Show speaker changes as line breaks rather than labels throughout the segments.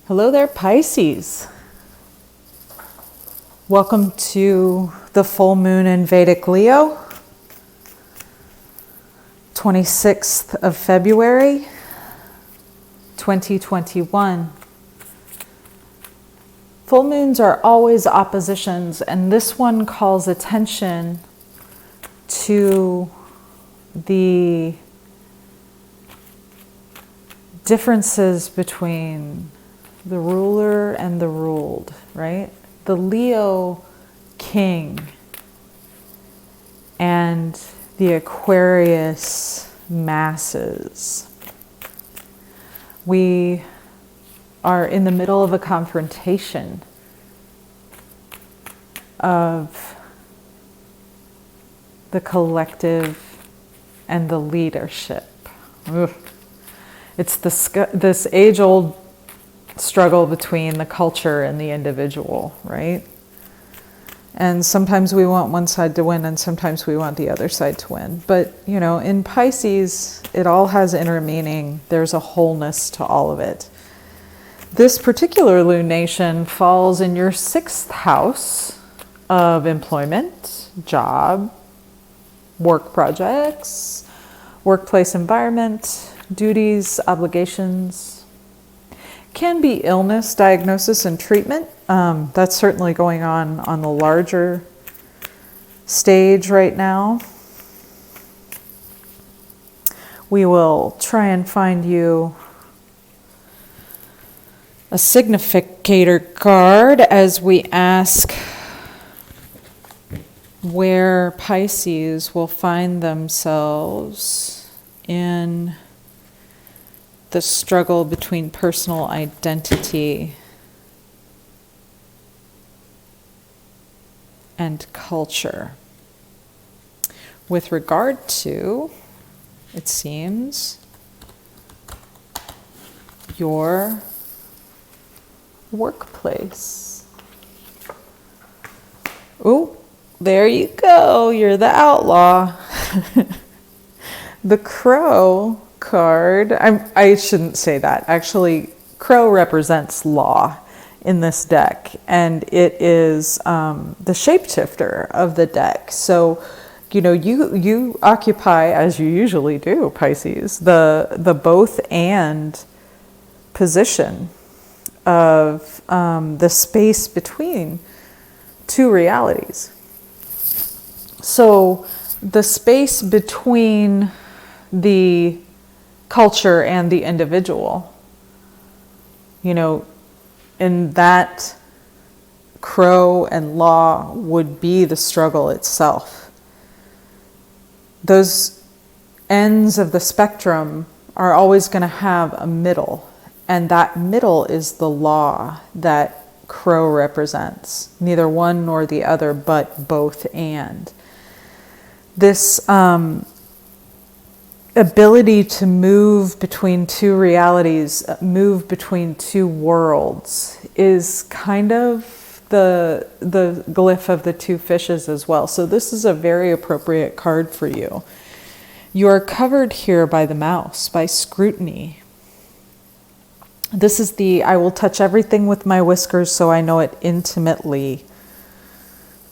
Hello there, Pisces. Welcome to the full moon in Vedic Leo, 26th of February, 2021. Full moons are always oppositions, and this one calls attention to the differences between the ruler and the ruled, right? The Leo king and the Aquarius masses. We are in the middle of a confrontation of the collective and the leadership. Ugh. It's this age-old struggle between the culture and the individual, right? And sometimes we want one side to win and sometimes we want the other side to win. But, you know, in Pisces, it all has inner meaning. There's a wholeness to all of it. This particular lunation falls in your 6th house of employment, job, work projects, workplace environment, duties, obligations. Can be illness, diagnosis, and treatment. That's certainly going on the larger stage right now. We will try and find you a significator card as we ask where Pisces will find themselves in the struggle between personal identity and culture. With regard to, it seems, your workplace. Oh, there you go. You're the outlaw. The Crow card. I shouldn't say that. Actually, Crow represents law in this deck, and it is the shapeshifter of the deck. So, you know, you occupy, as you usually do, Pisces, the both and position of the space between two realities. So the space between the culture and the individual, you know, in that Crow and law would be the struggle itself. Those ends of the spectrum are always going to have a middle, and that middle is the law that Crow represents. Neither one nor the other, but both and. This ability to move between two realities, move between two worlds, is kind of the glyph of the two fishes as well. So this is a very appropriate card for you. You are covered here by the mouse, by scrutiny. This is the I will touch everything with my whiskers so I know it intimately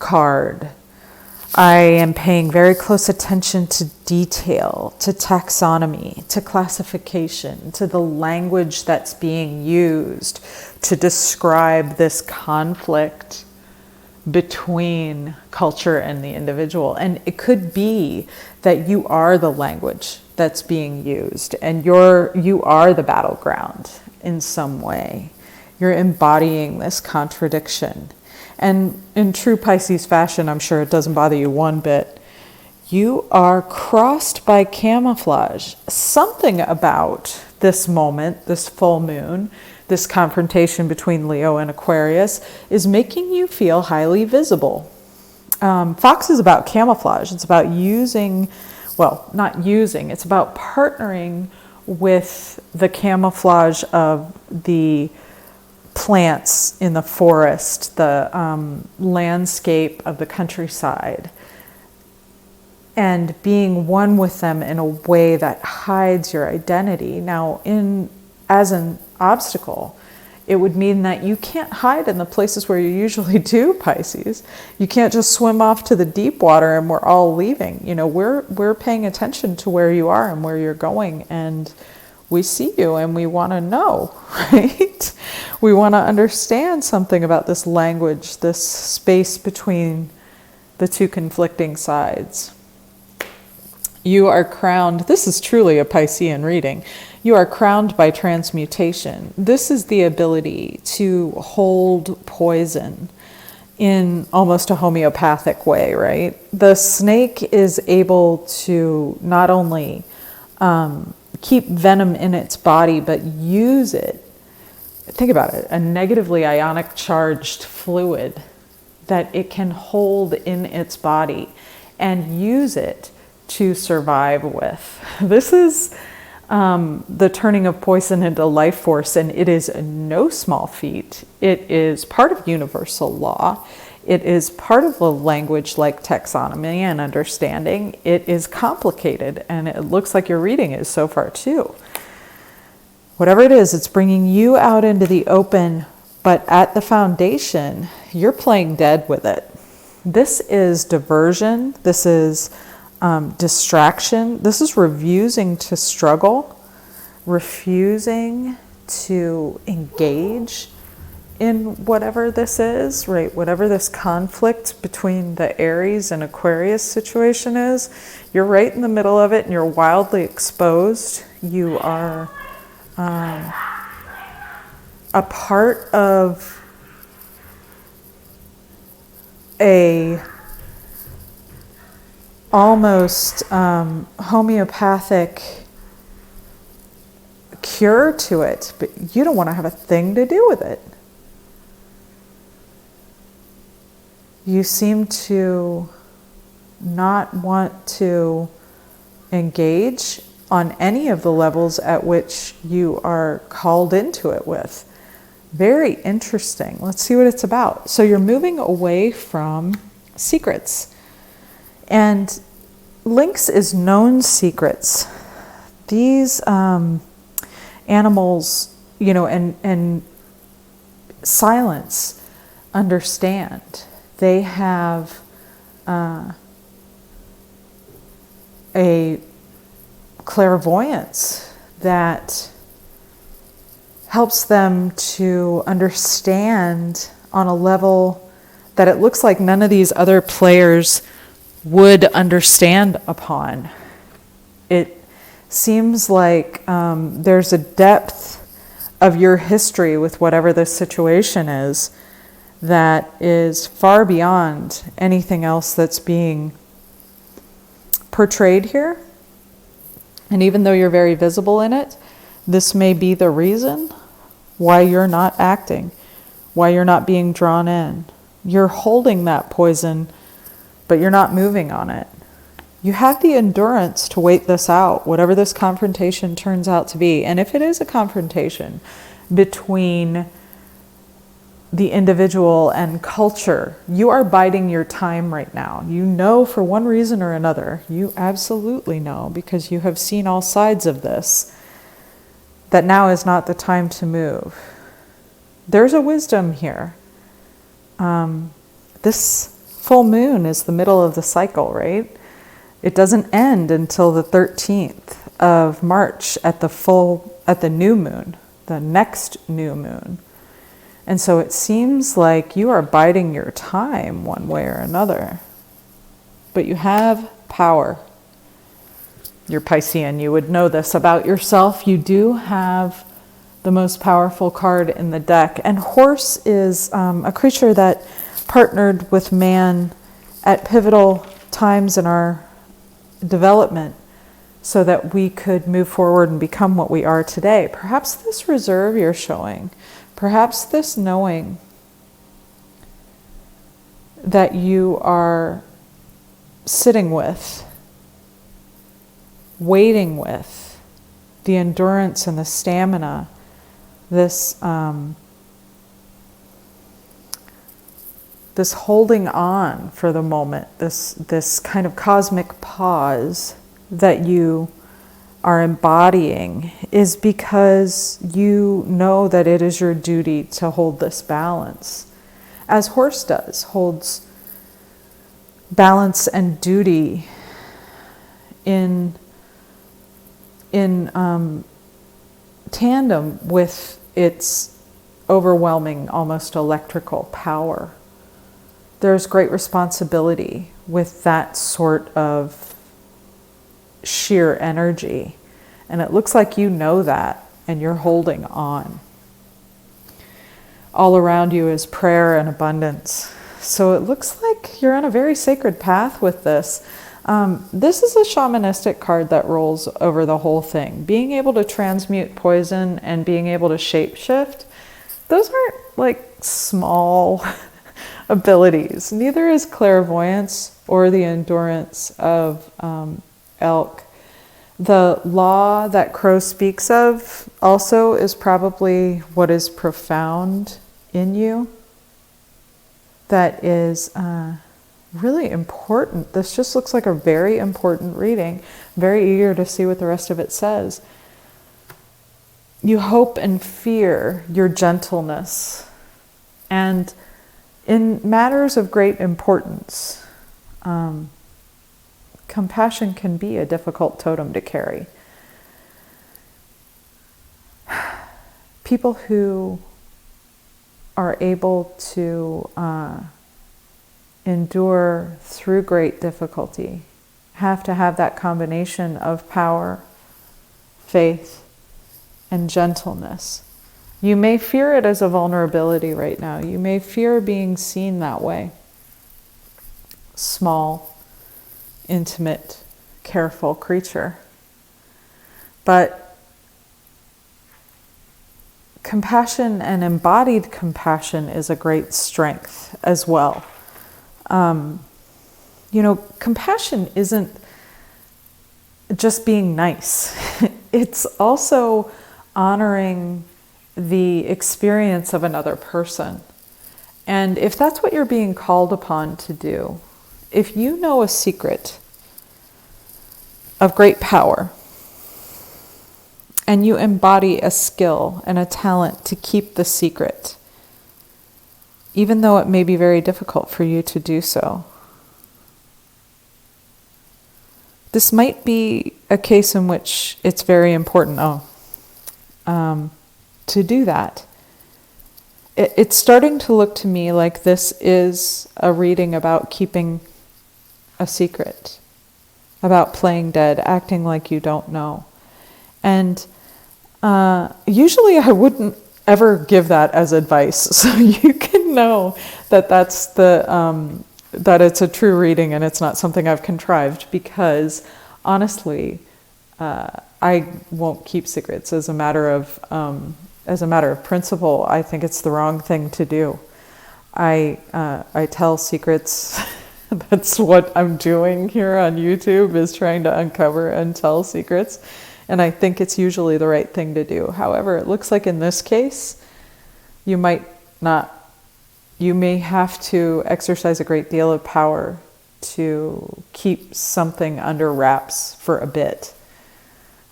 card. I am paying very close attention to detail, to taxonomy, to classification, to the language that's being used to describe this conflict between culture and the individual. And it could be that you are the language that's being used, and you are the battleground in some way. You're embodying this contradiction. And in true Pisces fashion, I'm sure it doesn't bother you one bit. You are crossed by camouflage. Something about this moment, this full moon, this confrontation between Leo and Aquarius is making you feel highly visible. Fox is about camouflage. It's about it's about partnering with the camouflage of the plants in the forest, the landscape of the countryside, and being one with them in a way that hides your identity. Now, as an obstacle, It would mean that you can't hide in the places where you usually do, Pisces. You can't just swim off to the deep water and we're all leaving. You know, we're paying attention to where you are and where you're going, and we see you and we want to know, right? We want to understand something about this language, this space between the two conflicting sides. You are crowned, this is truly a Piscean reading. You are crowned by transmutation. This is the ability to hold poison in almost a homeopathic way, right? The snake is able to not only keep venom in its body, but use it. Think about it, a negatively ionic charged fluid that it can hold in its body and use it to survive with. This is the turning of poison into life force, and it is no small feat. It is part of universal law. It is part of a language like taxonomy and understanding. It is complicated, and it looks like your reading is so far too. Whatever it is, it's bringing you out into the open, but at the foundation, you're playing dead with it. This is diversion. This is distraction. This is refusing to struggle, refusing to engage in whatever this is, right? Whatever this conflict between the Aries and Aquarius situation is, you're right in the middle of it and you're wildly exposed. You are a part of a almost homeopathic cure to it, but you don't want to have a thing to do with it. You seem to not want to engage on any of the levels at which you are called into it with. Very interesting. Let's see what it's about. So you're moving away from secrets. And Lynx is known secrets. These animals, you know, and silence, understand. They have a clairvoyance that helps them to understand on a level that it looks like none of these other players would understand upon. It seems like there's a depth of your history with whatever this situation is that is far beyond anything else that's being portrayed here. And even though you're very visible in it, this may be the reason why you're not acting, why you're not being drawn in. You're holding that poison, but you're not moving on it. You have the endurance to wait this out, whatever this confrontation turns out to be. And if it is a confrontation between the individual and culture, you are biding your time right now. You know, for one reason or another, you absolutely know, because you have seen all sides of this, that now is not the time to move. There's a wisdom here. This full moon is the middle of the cycle, right? It doesn't end until the 13th of March at the new moon, the next new moon. And so it seems like you are biding your time one way or another. But you have power. You're Piscean. You would know this about yourself. You do have the most powerful card in the deck. And horse is a creature that partnered with man at pivotal times in our development so that we could move forward and become what we are today. Perhaps this reserve you're showing, perhaps this knowing that you are sitting with, waiting with, the endurance and the stamina, this holding on for the moment, this kind of cosmic pause that you are embodying is because you know that it is your duty to hold this balance. As horse does, holds balance and duty in tandem with its overwhelming, almost electrical power. There's great responsibility with that sort of sheer energy. And it looks like you know that, and you're holding on. All around you is prayer and abundance. So it looks like you're on a very sacred path with this. This is a shamanistic card that rolls over the whole thing. Being able to transmute poison and being able to shapeshift, those aren't like small abilities. Neither is clairvoyance or the endurance of elk. The law that Crow speaks of also is probably what is profound in you. That is really important. This just looks like a very important reading. Very eager to see what the rest of it says. You hope and fear your gentleness. And in matters of great importance, compassion can be a difficult totem to carry. People who are able to endure through great difficulty have to have that combination of power, faith, and gentleness. You may fear it as a vulnerability right now. You may fear being seen that way. Small, intimate, careful creature. But compassion and embodied compassion is a great strength as well. Compassion isn't just being nice. It's also honoring the experience of another person. And if that's what you're being called upon to do, if you know a secret of great power, and you embody a skill and a talent to keep the secret, even though it may be very difficult for you to do so, this might be a case in which it's very important to do that. It's starting to look to me like this is a reading about keeping a secret, about playing dead, acting like you don't know. And usually I wouldn't ever give that as advice. So you can know that that's that it's a true reading and it's not something I've contrived, because honestly, I won't keep secrets as a matter of principle. I think it's the wrong thing to do. I tell secrets. That's what I'm doing here on YouTube, is trying to uncover and tell secrets. And I think it's usually the right thing to do. However, it looks like in this case, you might not. You may have to exercise a great deal of power to keep something under wraps for a bit,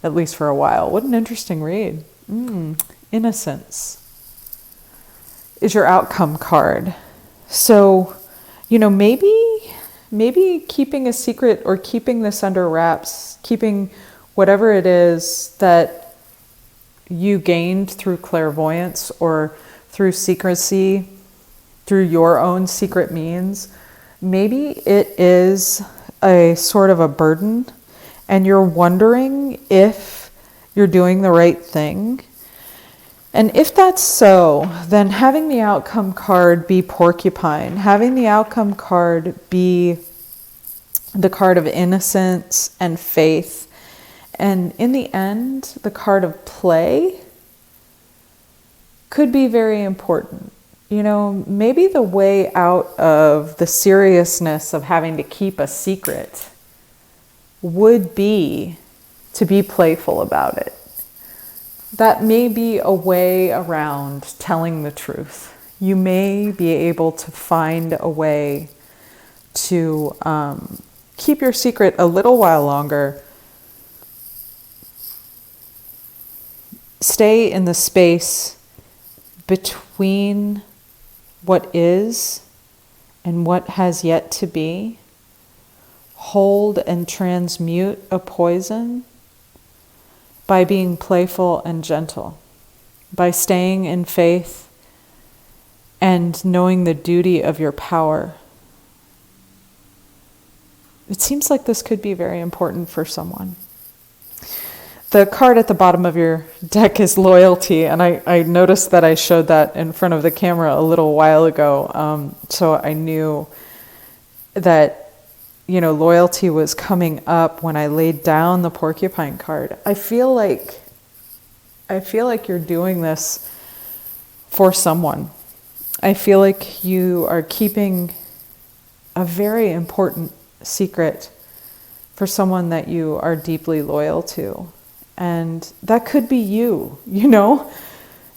at least for a while. What an interesting read. Innocence is your outcome card. So, maybe keeping a secret or keeping this under wraps, keeping whatever it is that you gained through clairvoyance or through secrecy, through your own secret means, maybe it is a sort of a burden and you're wondering if you're doing the right thing. And if that's so, then having the outcome card be porcupine, having the outcome card be the card of innocence and faith, and in the end, the card of play could be very important. Maybe the way out of the seriousness of having to keep a secret would be to be playful about it. That may be a way around telling the truth. You may be able to find a way to keep your secret a little while longer stay in the space between what is and what has yet to be. Hold and transmute a poison by being playful and gentle, by staying in faith and knowing the duty of your power. It seems like this could be very important for someone. The card at the bottom of your deck is loyalty, and I noticed that I showed that in front of the camera a little while ago, so I knew that, loyalty was coming up when I laid down the porcupine card. I feel like you're doing this for someone. I feel like you are keeping a very important secret for someone that you are deeply loyal to. And that could be you,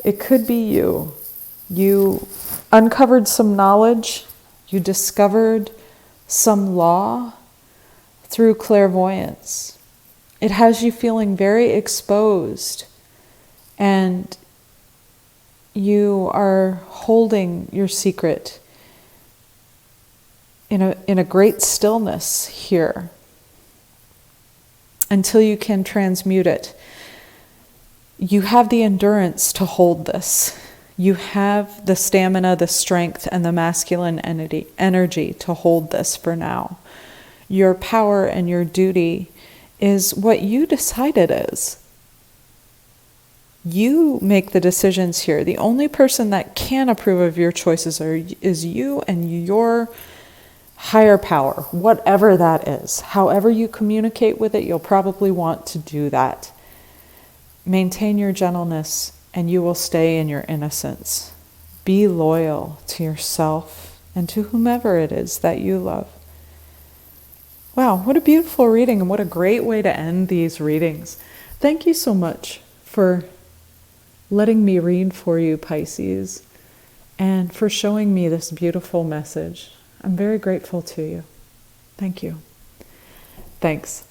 It could be you. You uncovered some knowledge. You discovered some law through clairvoyance. It has you feeling very exposed. And you are holding your secret in a great stillness here, until you can transmute it. You have the endurance to hold this. You have the stamina, the strength, and the masculine energy to hold this for now. Your power and your duty is what you decide it is. You make the decisions here. The only person that can approve of your choices is you and your higher power, whatever that is. However you communicate with it, you'll probably want to do that. Maintain your gentleness and you will stay in your innocence. Be loyal to yourself and to whomever it is that you love. Wow, what a beautiful reading, and what a great way to end these readings. Thank you so much for letting me read for you, Pisces, and for showing me this beautiful message. I'm very grateful to you. Thank you. Thanks.